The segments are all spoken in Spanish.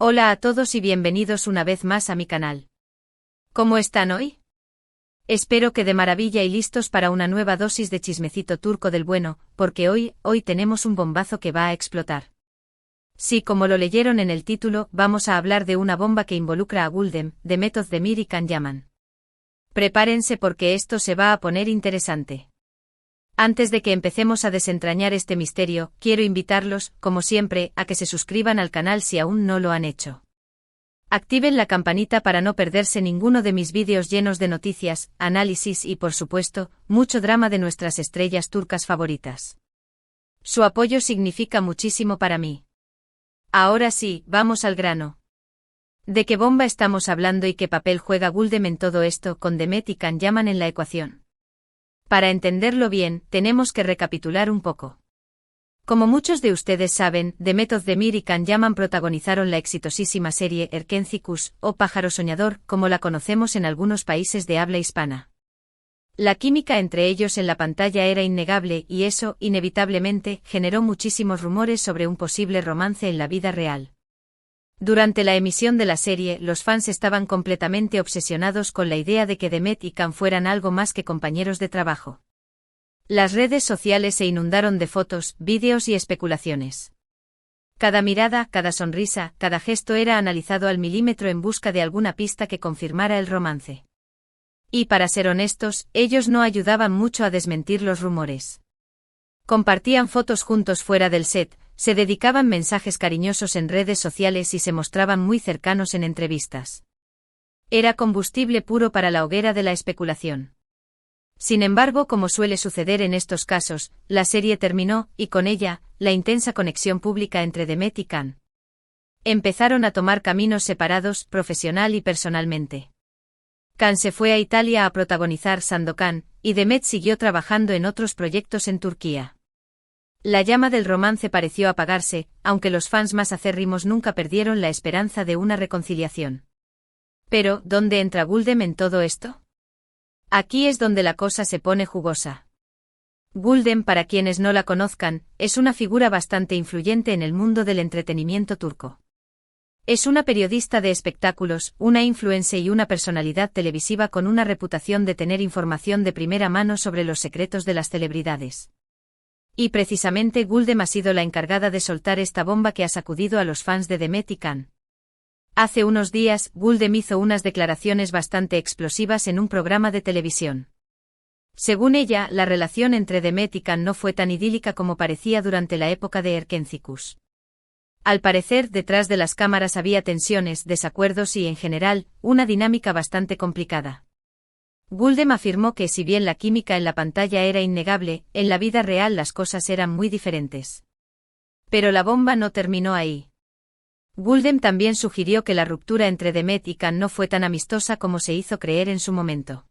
Hola a todos y bienvenidos una vez más a mi canal. ¿Cómo están hoy? Espero que de maravilla y listos para una nueva dosis de chismecito turco del bueno, porque hoy tenemos un bombazo que va a explotar. Sí, como lo leyeron en el título, vamos a hablar de una bomba que involucra a Güldem, Demet Özdemir y Can Yaman. Prepárense porque esto se va a poner interesante. Antes de que empecemos a desentrañar este misterio, quiero invitarlos, como siempre, a que se suscriban al canal si aún no lo han hecho. Activen la campanita para no perderse ninguno de mis vídeos llenos de noticias, análisis y, por supuesto, mucho drama de nuestras estrellas turcas favoritas. Su apoyo significa muchísimo para mí. Ahora sí, vamos al grano. ¿De qué bomba estamos hablando y qué papel juega Güldem en todo esto con Demet y Can Yaman en la ecuación? Para entenderlo bien, tenemos que recapitular un poco. Como muchos de ustedes saben, Demet Özdemir y Can Yaman protagonizaron la exitosísima serie Erkenci o Pájaro Soñador, como la conocemos en algunos países de habla hispana. La química entre ellos en la pantalla era innegable y eso, inevitablemente, generó muchísimos rumores sobre un posible romance en la vida real. Durante la emisión de la serie, los fans estaban completamente obsesionados con la idea de que Demet y Can fueran algo más que compañeros de trabajo. Las redes sociales se inundaron de fotos, vídeos y especulaciones. Cada mirada, cada sonrisa, cada gesto era analizado al milímetro en busca de alguna pista que confirmara el romance. Y para ser honestos, ellos no ayudaban mucho a desmentir los rumores. Compartían fotos juntos fuera del set, se dedicaban mensajes cariñosos en redes sociales y se mostraban muy cercanos en entrevistas. Era combustible puro para la hoguera de la especulación. Sin embargo, como suele suceder en estos casos, la serie terminó, y con ella, la intensa conexión pública entre Demet y Can. Empezaron a tomar caminos separados, profesional y personalmente. Can se fue a Italia a protagonizar Sandokan, y Demet siguió trabajando en otros proyectos en Turquía. La llama del romance pareció apagarse, aunque los fans más acérrimos nunca perdieron la esperanza de una reconciliación. Pero, ¿dónde entra Güldem en todo esto? Aquí es donde la cosa se pone jugosa. Güldem, para quienes no la conozcan, es una figura bastante influyente en el mundo del entretenimiento turco. Es una periodista de espectáculos, una influencer y una personalidad televisiva con una reputación de tener información de primera mano sobre los secretos de las celebridades. Y precisamente Güldem ha sido la encargada de soltar esta bomba que ha sacudido a los fans de Demet y Can. Hace unos días, Güldem hizo unas declaraciones bastante explosivas en un programa de televisión. Según ella, la relación entre Demet y Can no fue tan idílica como parecía durante la época de Erkenci. Al parecer, detrás de las cámaras había tensiones, desacuerdos y, en general, una dinámica bastante complicada. Güldem afirmó que si bien la química en la pantalla era innegable, en la vida real las cosas eran muy diferentes. Pero la bomba no terminó ahí. Güldem también sugirió que la ruptura entre Demet y Can no fue tan amistosa como se hizo creer en su momento.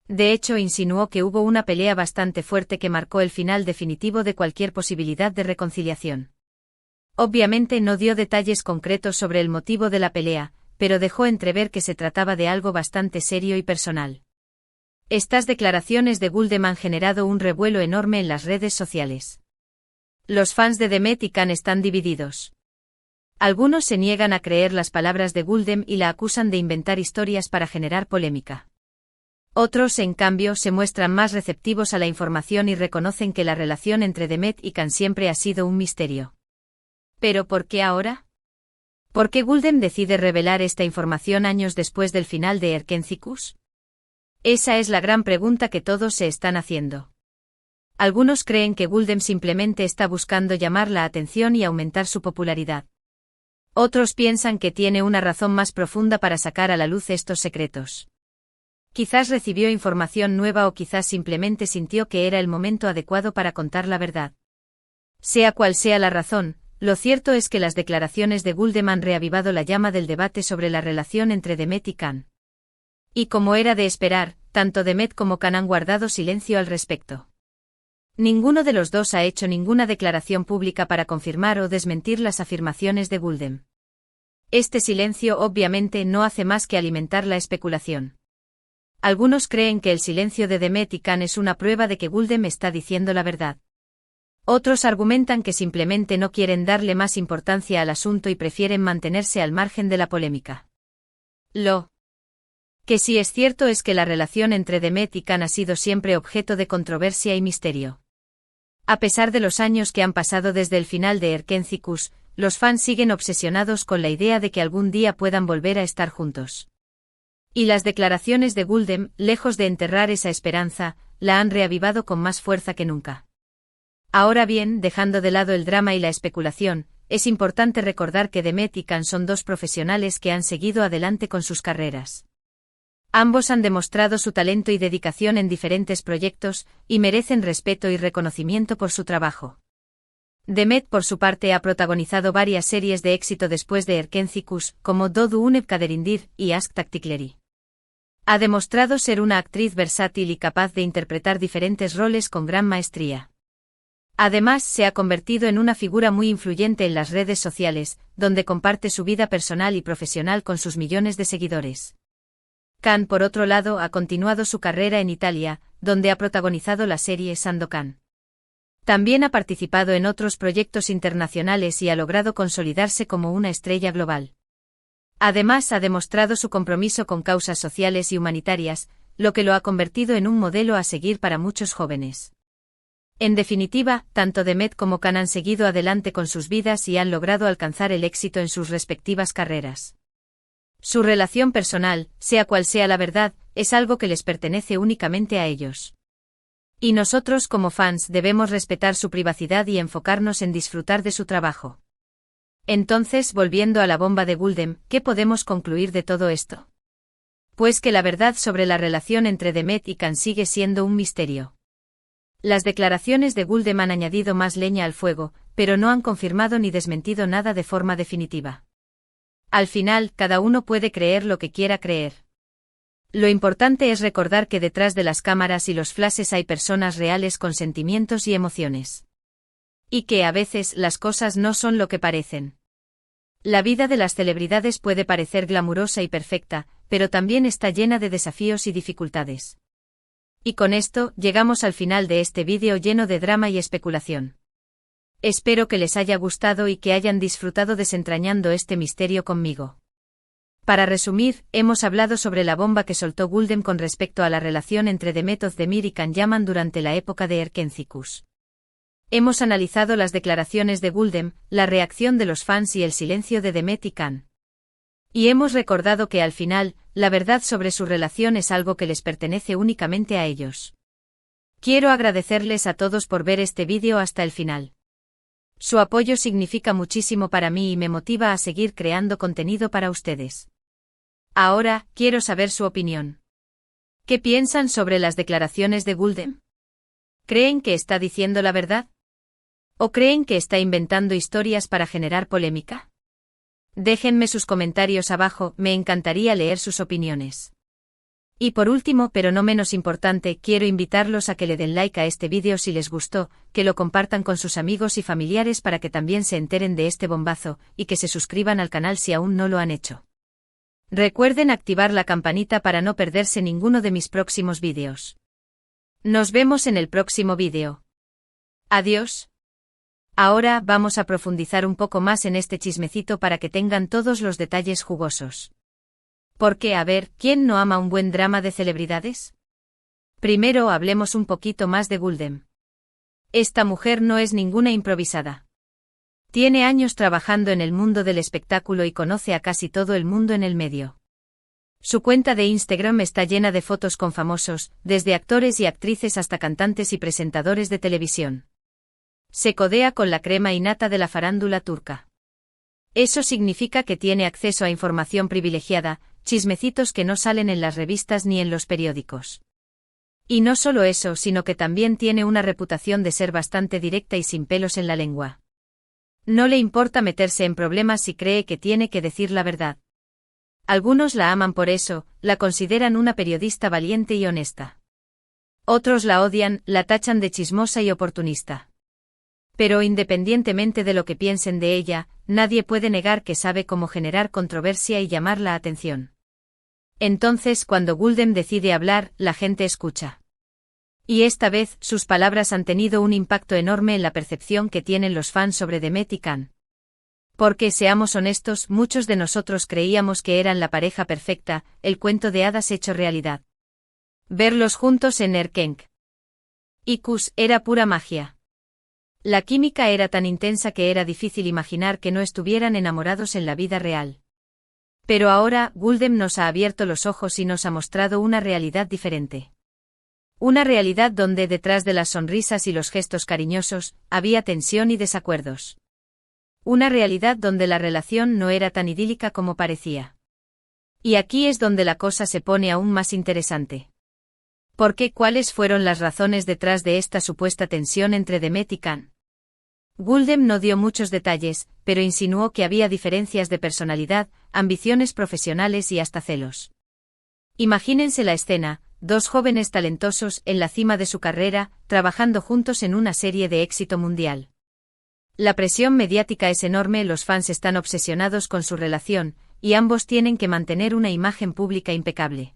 De hecho, insinuó que hubo una pelea bastante fuerte que marcó el final definitivo de cualquier posibilidad de reconciliación. Obviamente no dio detalles concretos sobre el motivo de la pelea, pero dejó entrever que se trataba de algo bastante serio y personal. Estas declaraciones de Güldem han generado un revuelo enorme en las redes sociales. Los fans de Demet y Can están divididos. Algunos se niegan a creer las palabras de Güldem y la acusan de inventar historias para generar polémica. Otros, en cambio, se muestran más receptivos a la información y reconocen que la relación entre Demet y Can siempre ha sido un misterio. ¿Pero por qué ahora? ¿Por qué Güldem decide revelar esta información años después del final de Erkenci? Esa es la gran pregunta que todos se están haciendo. Algunos creen que Güldem simplemente está buscando llamar la atención y aumentar su popularidad. Otros piensan que tiene una razón más profunda para sacar a la luz estos secretos. Quizás recibió información nueva o quizás simplemente sintió que era el momento adecuado para contar la verdad. Sea cual sea la razón, lo cierto es que las declaraciones de Güldem han reavivado la llama del debate sobre la relación entre Demet y Can. Y como era de esperar, tanto Demet como Can han guardado silencio al respecto. Ninguno de los dos ha hecho ninguna declaración pública para confirmar o desmentir las afirmaciones de Güldem. Este silencio obviamente no hace más que alimentar la especulación. Algunos creen que el silencio de Demet y Can es una prueba de que Güldem está diciendo la verdad. Otros argumentan que simplemente no quieren darle más importancia al asunto y prefieren mantenerse al margen de la polémica. Lo que sí es cierto es que la relación entre Demet y Can ha sido siempre objeto de controversia y misterio. A pesar de los años que han pasado desde el final de Erkenciskus, los fans siguen obsesionados con la idea de que algún día puedan volver a estar juntos. Y las declaraciones de Guldem, lejos de enterrar esa esperanza, la han reavivado con más fuerza que nunca. Ahora bien, dejando de lado el drama y la especulación, es importante recordar que Demet y Can son dos profesionales que han seguido adelante con sus carreras. Ambos han demostrado su talento y dedicación en diferentes proyectos, y merecen respeto y reconocimiento por su trabajo. Demet por su parte ha protagonizado varias series de éxito después de Erkenciskus, como Dodu Uneb Kaderindir y Ask Taktikleri. Ha demostrado ser una actriz versátil y capaz de interpretar diferentes roles con gran maestría. Además, se ha convertido en una figura muy influyente en las redes sociales, donde comparte su vida personal y profesional con sus millones de seguidores. Can, por otro lado, ha continuado su carrera en Italia, donde ha protagonizado la serie Sandokan. También ha participado en otros proyectos internacionales y ha logrado consolidarse como una estrella global. Además, ha demostrado su compromiso con causas sociales y humanitarias, lo que lo ha convertido en un modelo a seguir para muchos jóvenes. En definitiva, tanto Demet como Can han seguido adelante con sus vidas y han logrado alcanzar el éxito en sus respectivas carreras. Su relación personal, sea cual sea la verdad, es algo que les pertenece únicamente a ellos. Y nosotros como fans debemos respetar su privacidad y enfocarnos en disfrutar de su trabajo. Entonces, volviendo a la bomba de Guldem, ¿qué podemos concluir de todo esto? Pues que la verdad sobre la relación entre Demet y Can sigue siendo un misterio. Las declaraciones de Guldem han añadido más leña al fuego, pero no han confirmado ni desmentido nada de forma definitiva. Al final, cada uno puede creer lo que quiera creer. Lo importante es recordar que detrás de las cámaras y los flashes hay personas reales con sentimientos y emociones. Y que a veces las cosas no son lo que parecen. La vida de las celebridades puede parecer glamurosa y perfecta, pero también está llena de desafíos y dificultades. Y con esto, llegamos al final de este vídeo lleno de drama y especulación. Espero que les haya gustado y que hayan disfrutado desentrañando este misterio conmigo. Para resumir, hemos hablado sobre la bomba que soltó Guldem con respecto a la relación entre Demet Özdemir y Can Yaman durante la época de Erkenciskus. Hemos analizado las declaraciones de Guldem, la reacción de los fans y el silencio de Demet y Can. Y hemos recordado que al final, la verdad sobre su relación es algo que les pertenece únicamente a ellos. Quiero agradecerles a todos por ver este vídeo hasta el final. Su apoyo significa muchísimo para mí y me motiva a seguir creando contenido para ustedes. Ahora, quiero saber su opinión. ¿Qué piensan sobre las declaraciones de Guldem? ¿Creen que está diciendo la verdad? ¿O creen que está inventando historias para generar polémica? Déjenme sus comentarios abajo, me encantaría leer sus opiniones. Y por último, pero no menos importante, quiero invitarlos a que le den like a este vídeo si les gustó, que lo compartan con sus amigos y familiares para que también se enteren de este bombazo, y que se suscriban al canal si aún no lo han hecho. Recuerden activar la campanita para no perderse ninguno de mis próximos vídeos. Nos vemos en el próximo vídeo. Adiós. Ahora vamos a profundizar un poco más en este chismecito para que tengan todos los detalles jugosos. Porque, a ver, ¿quién no ama un buen drama de celebridades? Primero hablemos un poquito más de Guldem. Esta mujer no es ninguna improvisada. Tiene años trabajando en el mundo del espectáculo y conoce a casi todo el mundo en el medio. Su cuenta de Instagram está llena de fotos con famosos, desde actores y actrices hasta cantantes y presentadores de televisión. Se codea con la crema y nata de la farándula turca. Eso significa que tiene acceso a información privilegiada, chismecitos que no salen en las revistas ni en los periódicos. Y no solo eso, sino que también tiene una reputación de ser bastante directa y sin pelos en la lengua. No le importa meterse en problemas si cree que tiene que decir la verdad. Algunos la aman por eso, la consideran una periodista valiente y honesta. Otros la odian, la tachan de chismosa y oportunista. Pero independientemente de lo que piensen de ella, nadie puede negar que sabe cómo generar controversia y llamar la atención. Entonces, cuando Guldem decide hablar, la gente escucha. Y esta vez, sus palabras han tenido un impacto enorme en la percepción que tienen los fans sobre Demet y Can. Porque, seamos honestos, muchos de nosotros creíamos que eran la pareja perfecta, el cuento de hadas hecho realidad. Verlos juntos en Erkenc y Kus era pura magia. La química era tan intensa que era difícil imaginar que no estuvieran enamorados en la vida real. Pero ahora, Guldem nos ha abierto los ojos y nos ha mostrado una realidad diferente. Una realidad donde detrás de las sonrisas y los gestos cariñosos, había tensión y desacuerdos. Una realidad donde la relación no era tan idílica como parecía. Y aquí es donde la cosa se pone aún más interesante. ¿Por qué? ¿Cuáles fueron las razones detrás de esta supuesta tensión entre Demet y Can? Guldem no dio muchos detalles, pero insinuó que había diferencias de personalidad, ambiciones profesionales y hasta celos. Imagínense la escena, dos jóvenes talentosos en la cima de su carrera, trabajando juntos en una serie de éxito mundial. La presión mediática es enorme, los fans están obsesionados con su relación, y ambos tienen que mantener una imagen pública impecable.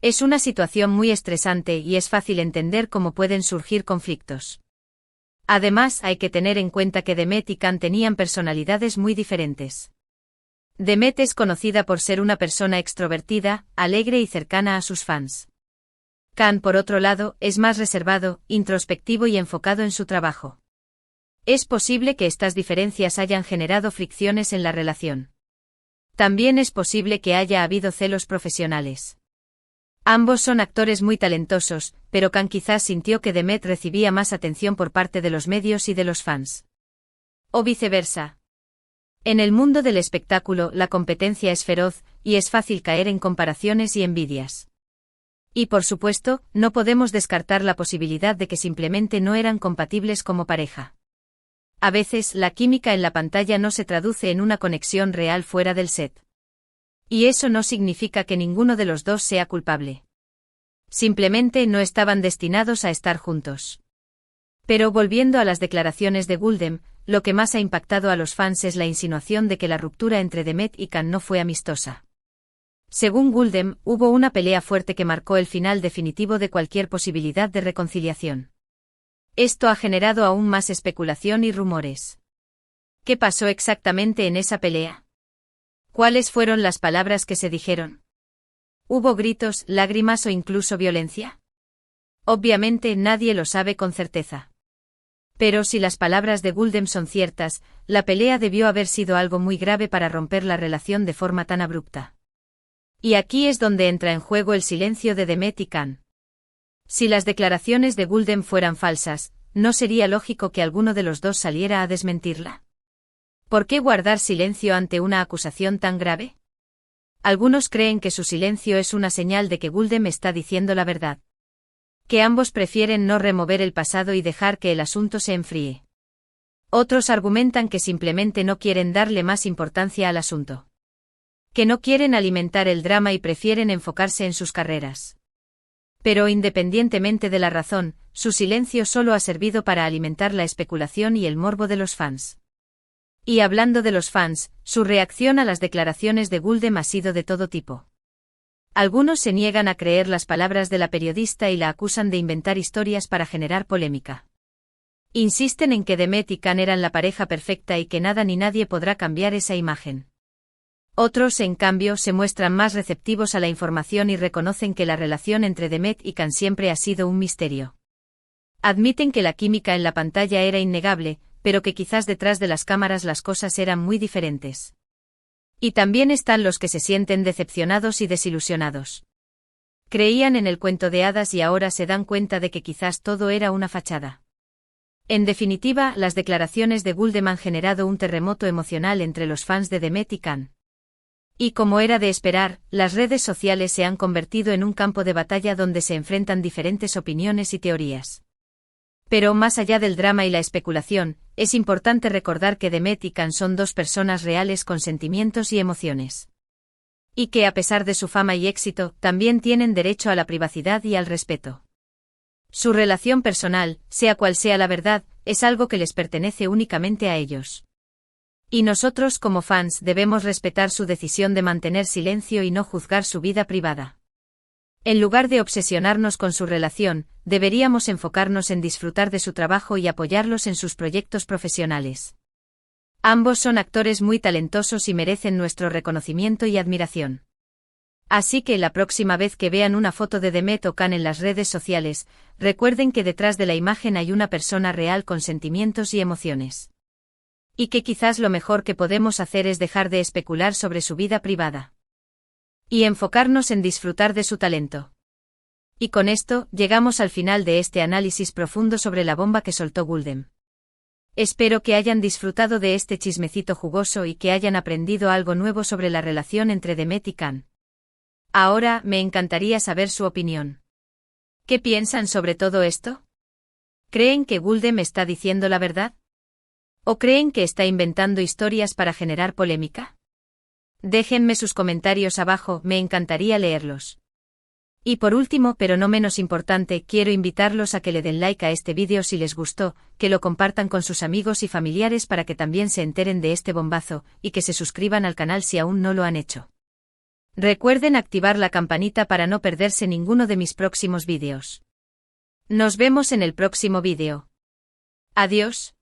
Es una situación muy estresante y es fácil entender cómo pueden surgir conflictos. Además, hay que tener en cuenta que Demet y Can tenían personalidades muy diferentes. Demet es conocida por ser una persona extrovertida, alegre y cercana a sus fans. Can, por otro lado, es más reservado, introspectivo y enfocado en su trabajo. Es posible que estas diferencias hayan generado fricciones en la relación. También es posible que haya habido celos profesionales. Ambos son actores muy talentosos, pero Can quizás sintió que Demet recibía más atención por parte de los medios y de los fans. O viceversa. En el mundo del espectáculo, la competencia es feroz, y es fácil caer en comparaciones y envidias. Y por supuesto, no podemos descartar la posibilidad de que simplemente no eran compatibles como pareja. A veces, la química en la pantalla no se traduce en una conexión real fuera del set. Y eso no significa que ninguno de los dos sea culpable. Simplemente no estaban destinados a estar juntos. Pero volviendo a las declaraciones de Guldem, lo que más ha impactado a los fans es la insinuación de que la ruptura entre Demet y Can no fue amistosa. Según Guldem, hubo una pelea fuerte que marcó el final definitivo de cualquier posibilidad de reconciliación. Esto ha generado aún más especulación y rumores. ¿Qué pasó exactamente en esa pelea? ¿Cuáles fueron las palabras que se dijeron? ¿Hubo gritos, lágrimas o incluso violencia? Obviamente nadie lo sabe con certeza. Pero si las palabras de Guldem son ciertas, la pelea debió haber sido algo muy grave para romper la relación de forma tan abrupta. Y aquí es donde entra en juego el silencio de Demet y Can. Si las declaraciones de Guldem fueran falsas, ¿no sería lógico que alguno de los dos saliera a desmentirla? ¿Por qué guardar silencio ante una acusación tan grave? Algunos creen que su silencio es una señal de que Guldem está diciendo la verdad. Que ambos prefieren no remover el pasado y dejar que el asunto se enfríe. Otros argumentan que simplemente no quieren darle más importancia al asunto. Que no quieren alimentar el drama y prefieren enfocarse en sus carreras. Pero independientemente de la razón, su silencio solo ha servido para alimentar la especulación y el morbo de los fans. Y hablando de los fans, su reacción a las declaraciones de Guldem ha sido de todo tipo. Algunos se niegan a creer las palabras de la periodista y la acusan de inventar historias para generar polémica. Insisten en que Demet y Can eran la pareja perfecta y que nada ni nadie podrá cambiar esa imagen. Otros, en cambio, se muestran más receptivos a la información y reconocen que la relación entre Demet y Can siempre ha sido un misterio. Admiten que la química en la pantalla era innegable, pero que quizás detrás de las cámaras las cosas eran muy diferentes. Y también están los que se sienten decepcionados y desilusionados. Creían en el cuento de hadas y ahora se dan cuenta de que quizás todo era una fachada. En definitiva, las declaraciones de Guldem han generado un terremoto emocional entre los fans de Demet y Can. Y como era de esperar, las redes sociales se han convertido en un campo de batalla donde se enfrentan diferentes opiniones y teorías. Pero más allá del drama y la especulación, es importante recordar que Demet y Can son dos personas reales con sentimientos y emociones. Y que a pesar de su fama y éxito, también tienen derecho a la privacidad y al respeto. Su relación personal, sea cual sea la verdad, es algo que les pertenece únicamente a ellos. Y nosotros como fans debemos respetar su decisión de mantener silencio y no juzgar su vida privada. En lugar de obsesionarnos con su relación, deberíamos enfocarnos en disfrutar de su trabajo y apoyarlos en sus proyectos profesionales. Ambos son actores muy talentosos y merecen nuestro reconocimiento y admiración. Así que la próxima vez que vean una foto de Demet o Can en las redes sociales, recuerden que detrás de la imagen hay una persona real con sentimientos y emociones. Y que quizás lo mejor que podemos hacer es dejar de especular sobre su vida privada. Y enfocarnos en disfrutar de su talento. Y con esto, llegamos al final de este análisis profundo sobre la bomba que soltó Guldem. Espero que hayan disfrutado de este chismecito jugoso y que hayan aprendido algo nuevo sobre la relación entre Demet y Can. Ahora, me encantaría saber su opinión. ¿Qué piensan sobre todo esto? ¿Creen que Guldem está diciendo la verdad? ¿O creen que está inventando historias para generar polémica? Déjenme sus comentarios abajo, me encantaría leerlos. Y por último, pero no menos importante, quiero invitarlos a que le den like a este vídeo si les gustó, que lo compartan con sus amigos y familiares para que también se enteren de este bombazo, y que se suscriban al canal si aún no lo han hecho. Recuerden activar la campanita para no perderse ninguno de mis próximos vídeos. Nos vemos en el próximo vídeo. Adiós.